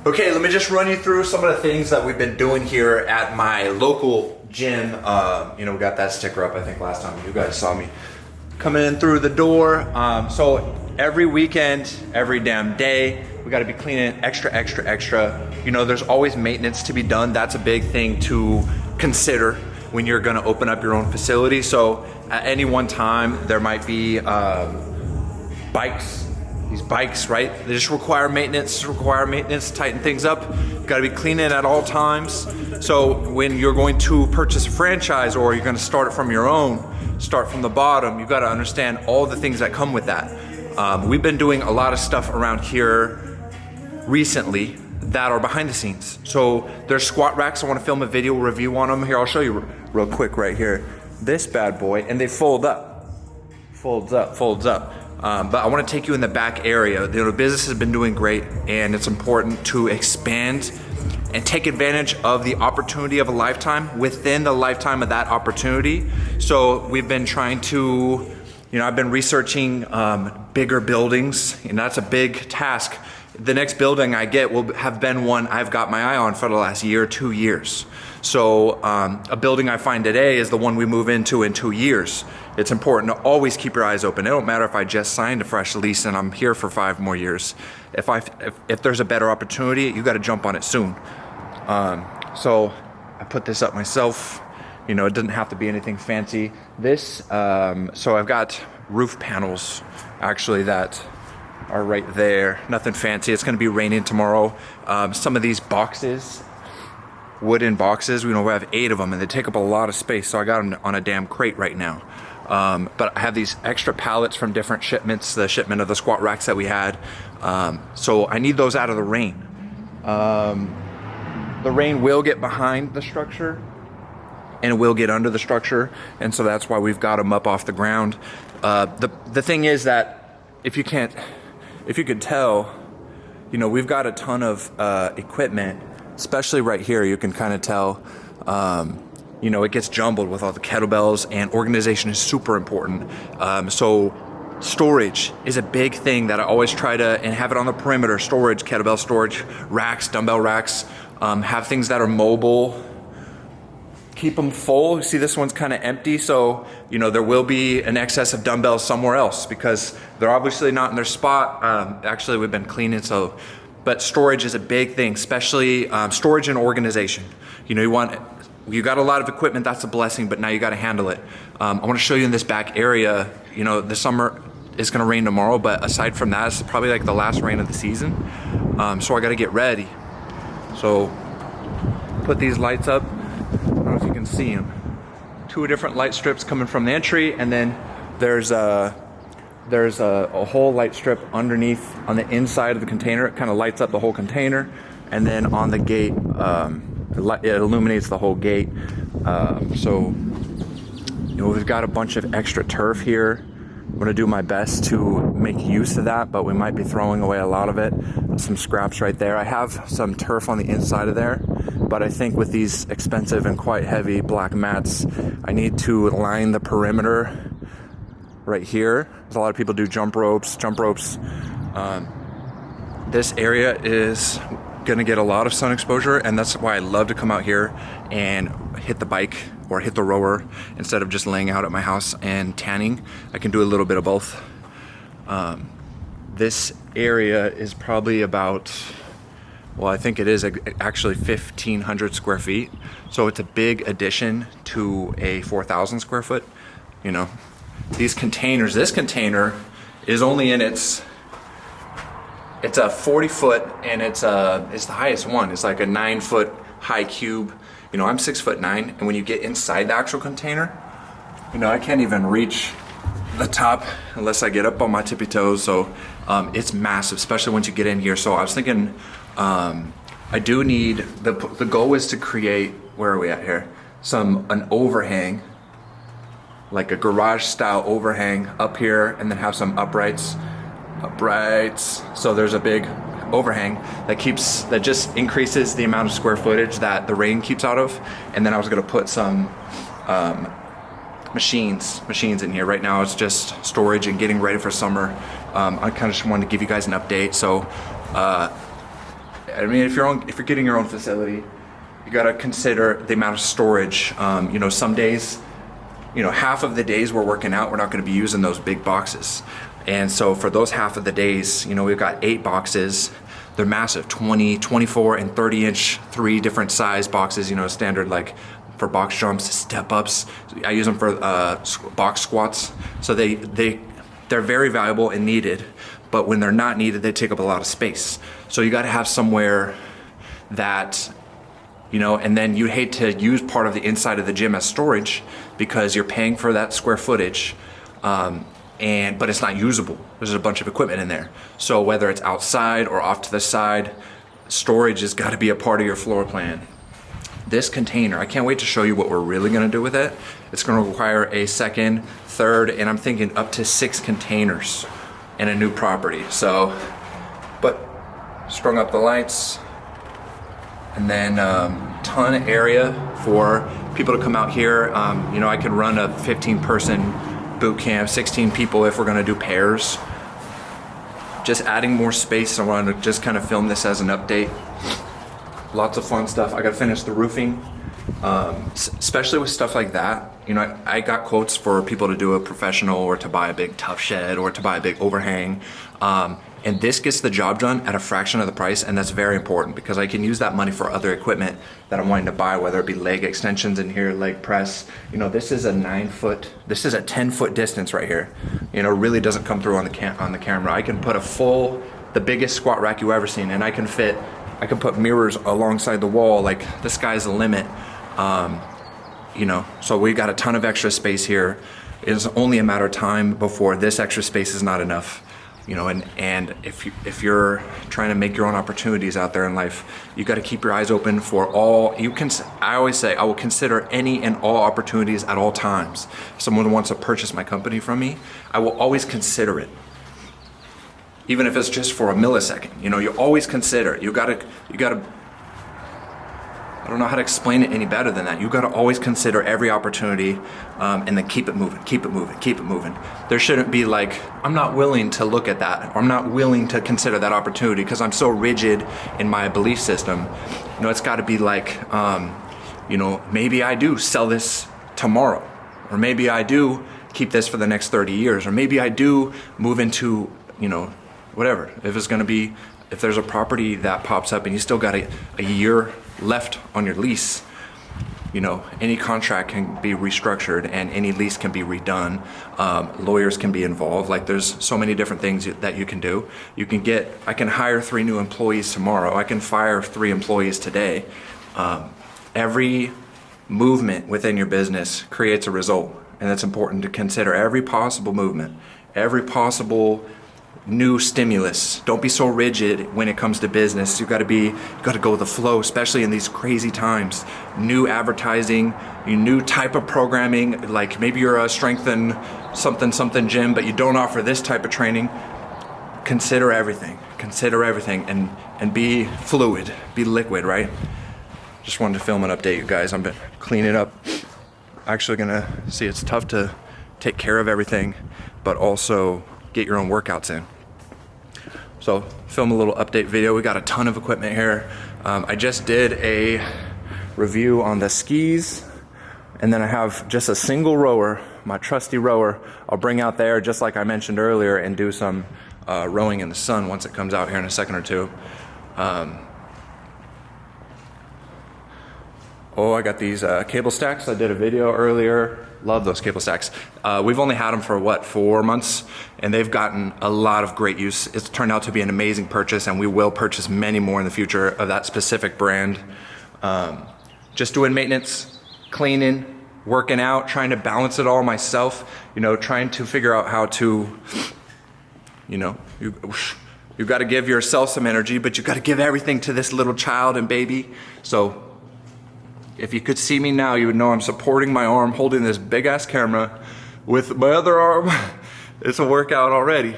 Okay, let me just run you through some of the things that we've been doing here at my local gym. We got that sticker up, I think, last time you guys saw me coming in through the door. So every weekend, every damn day, we gotta be cleaning extra. There's always maintenance to be done. That's a big thing to consider when you're gonna open up your own facility. So at any one time, there might be these bikes, right? They just require maintenance, tighten things up. You gotta be cleaning at all times. So when you're going to purchase a franchise or you're gonna start it from your own, start from the bottom, you gotta understand all the things that come with that. We've been doing a lot of stuff around here recently that are behind the scenes. So there's squat racks. I wanna film a video review on them. Here, I'll show you real quick right here. This bad boy, and they fold up. Folds up. But I want to take you in the back area. The business has been doing great, and it's important to expand and take advantage of the opportunity of a lifetime within the lifetime of that opportunity. So we've been trying to, I've been researching bigger buildings, and that's a big task. The next building I get will have been one I've got my eye on for the last year, 2 years. So a building I find today is the one we move into in 2 years. It's important to always keep your eyes open. It don't matter if I just signed a fresh lease and I'm here for 5 more years. If there's a better opportunity, you got to jump on it soon. So I put this up myself. It doesn't have to be anything fancy. So I've got roof panels actually that are right there. Nothing fancy. It's going to be raining tomorrow. Some of these boxes, wooden boxes, we have 8 of them, and they take up a lot of space. So I got them on a damn crate right now. But I have these extra pallets from different shipments, the shipment of the squat racks that we had. So I need those out of the rain. The rain will get behind the structure and it will get under the structure. And so that's why we've got them up off the ground. The thing is that if you could tell, we've got a ton of equipment, especially right here. You can kind of tell, it gets jumbled with all the kettlebells, and organization is super important. So storage is a big thing that I always try to, and have it on the perimeter, storage, kettlebell storage, racks, dumbbell racks, have things that are mobile, keep them full. See, this one's kind of empty. So, there will be an excess of dumbbells somewhere else because they're obviously not in their spot. Actually, we've been cleaning, but storage is a big thing, especially storage and organization. You got a lot of equipment, that's a blessing, but now you got to handle it. I want to show you in this back area. The summer is going to rain tomorrow, but aside from that, it's probably like the last rain of the season. So I got to get ready. So put these lights up. I don't know if you can see them. 2 different light strips coming from the entry, and then there's a whole light strip underneath on the inside of the container. It kind of lights up the whole container, and then on the gate, it illuminates the whole gate. So we've got a bunch of extra turf here. I'm gonna do my best to make use of that, but we might be throwing away a lot of it. Some scraps right there. I have some turf on the inside of there, but I think with these expensive and quite heavy black mats, I need to line the perimeter right here. A lot of people do jump ropes. This area is gonna get a lot of sun exposure, and that's why I love to come out here and hit the bike or hit the rower instead of just laying out at my house and tanning. I can do a little bit of both. This area is probably about, I think it is actually 1,500 square feet. So it's a big addition to a 4,000 square foot. These containers, this container is only in it's a 40 foot, and it's the highest one. It's like a 9 foot high cube. I'm 6'9", and when you get inside the actual container, I can't even reach the top unless I get up on my tippy toes. So it's massive, especially once you get in here. So I was thinking, I do need, the goal is to create, where are we at here? An overhang, like a garage style overhang up here, and then have some uprights. So there's a big overhang that just increases the amount of square footage that the rain keeps out of. And then I was gonna put some machines in here. Right now it's just storage and getting ready for summer. I kind of just wanted to give you guys an update. So I mean, if you're getting your own facility, you got to consider the amount of storage. You know, some days, you know, half of the days we're working out, we're not going to be using those big boxes. And so for those half of the days, you know, we've got 8 boxes. They're massive, 20, 24, and 30 inch, 3 different size boxes, you know, standard like for box jumps, step ups. I use them for box squats. So they're very valuable and needed, but when they're not needed, they take up a lot of space. So you got to have somewhere that, you know, and then you hate to use part of the inside of the gym as storage because you're paying for that square footage, but it's not usable. There's a bunch of equipment in there. So whether it's outside or off to the side, storage has got to be a part of your floor plan. This container, I can't wait to show you what we're really gonna do with it. It's gonna require a second, third, and I'm thinking up to 6 containers in a new property. So, but strung up the lights, and then ton of area for people to come out here. You know, I could run a 15-person boot camp, 16 people if we're gonna do pairs. Just adding more space. I wanted to just kind of film this as an update. Lots of fun stuff. I gotta finish the roofing, especially with stuff like that. You know, I got quotes for people to do a professional or to buy a big tough shed or to buy a big overhang. And this gets the job done at a fraction of the price, and that's very important because I can use that money for other equipment that I'm wanting to buy, whether it be leg extensions in here, leg press. You know, this is a this is a 10-foot distance right here. You know, really doesn't come through on the camera. I can put the biggest squat rack you ever seen, and I can put mirrors alongside the wall. Like, the sky's the limit. You know, so we got a ton of extra space here. It's only a matter of time before this extra space is not enough. You know, and if you're trying to make your own opportunities out there in life, you got to keep your eyes open for all you can. I always say I will consider any and all opportunities at all times. If someone wants to purchase my company from me, I will always consider it, even if it's just for a millisecond. You know, you always consider it. You gotta. I don't know how to explain it any better than that. You got to always consider every opportunity, and then keep it moving, keep it moving, keep it moving. There shouldn't be like, I'm not willing to look at that, or I'm not willing to consider that opportunity because I'm so rigid in my belief system. You know, it's got to be like, you know, maybe I do sell this tomorrow, or maybe I do keep this for the next 30 years, or maybe I do move into, you know, whatever. If there's a property that pops up and you still got a year left on your lease, you know, any contract can be restructured and any lease can be redone. Lawyers can be involved. Like, there's so many different things that you can do. I can hire 3 new employees tomorrow. I can fire 3 employees today. Every movement within your business creates a result, and it's important to consider every possible movement, every possible new stimulus. Don't be so rigid when it comes to business. You got to go with the flow, especially in these crazy times. New advertising, new type of programming. Like, maybe you're a strength and something gym, but you don't offer this type of training. Consider everything and be fluid, be liquid, right? Just wanted to film an update, you guys. I'm gonna clean it up. Actually gonna see, it's tough to take care of everything, but also get your own workouts in. So film a little update video. We got a ton of equipment here. I just did a review on the skis, and then I have just a single rower, my trusty rower. I'll bring out there just like I mentioned earlier and do some rowing in the sun once it comes out here in a second or two. I got these cable stacks. I did a video earlier. Love those cable stacks. We've only had them for 4 months, and they've gotten a lot of great use. It's turned out to be an amazing purchase, and we will purchase many more in the future of that specific brand. Just doing maintenance, cleaning, working out, trying to balance it all myself, you know, trying to figure out how to, you know, you got to give yourself some energy, but you got to give everything to this little child and baby. So if you could see me now, you would know I'm supporting my arm, holding this big ass camera with my other arm. It's a workout already.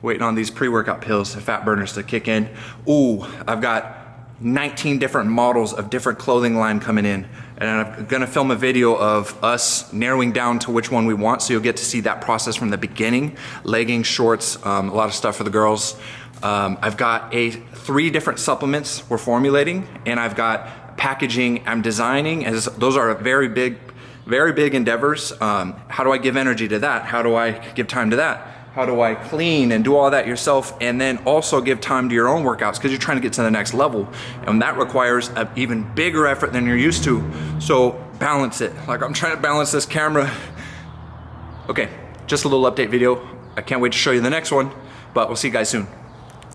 Waiting on these pre-workout pills, fat burners to kick in. Ooh, I've got 19 different models of different clothing line coming in. And I'm gonna film a video of us narrowing down to which one we want, so you'll get to see that process from the beginning. Leggings, shorts, a lot of stuff for the girls. I've got 3 different supplements we're formulating, and I've got packaging I'm designing, as those are very big endeavors. How do I give energy to that? How do I give time to that? How do I clean and do all that yourself, and then also give time to your own workouts, because you're trying to get to the next level, and that requires an even bigger effort than you're used to. So balance it. Like, I'm trying to balance this camera. Okay, just a little update video. I can't wait to show you the next one, but we'll see you guys soon.